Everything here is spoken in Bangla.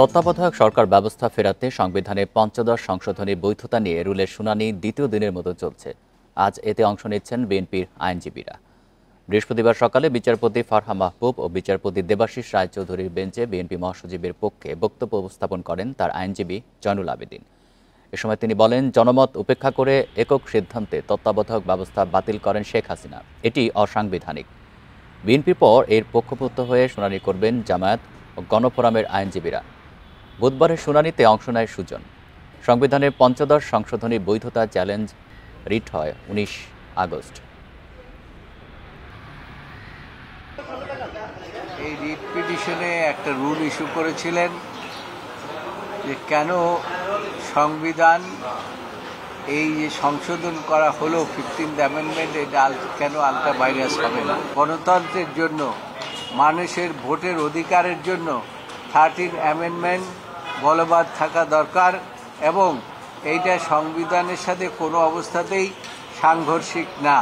তত্ত্বাবধায়ক সরকার ব্যবস্থা ফেরাতে সংবিধানে পঞ্চদশ সংশোধনী বৈধতা নিয়ে রুলের শুনানি দ্বিতীয় দিনের মতো চলছে। আজ এতে অংশ নিচ্ছেন বিএনপির আইনজীবীরা। বৃহস্পতিবার সকালে বিচারপতি ফারহা মাহবুব ও বিচারপতি দেবাশিস রায়চৌধুরীর বেঞ্চে বিএনপি মহাসচিবের পক্ষে বক্তব্য উপস্থাপন করেন তার আইনজীবী জয়নুল আবেদিন। এ সময় তিনি বলেন, জনমত উপেক্ষা করে একক সিদ্ধান্তে তত্ত্বাবধায়ক ব্যবস্থা বাতিল করেন শেখ হাসিনা, এটি অসাংবিধানিক। বিএনপির পর এর পক্ষপাত হয়ে শুনানি করবেন জামায়াত ও গণফোরামের আইনজীবীরা। বুধবারের শুনানিতে অংশ নেয় সুজন। সংবিধানের পঞ্চদশ সংশোধনী বৈধতা চ্যালেঞ্জ রিট হয় 19 আগস্ট। এই রিট পিটিশনে একটা রুল ইস্যু করেছিলেন যে কেন সংবিধান এই যে সংশোধন করা হলো 15th অ্যামেন্ডমেন্ট, এটা কেন আলট্রা ভাইরাস হবে না। গণতন্ত্রের জন্য, মানুষের ভোটের অধিকারের জন্য 13th অ্যামেন্ডমেন্ট বলবৎ থাকা দরকার এবং এইটা সংবিধানের সাথে কোনো অবস্থাতেই সাংঘর্ষিক না।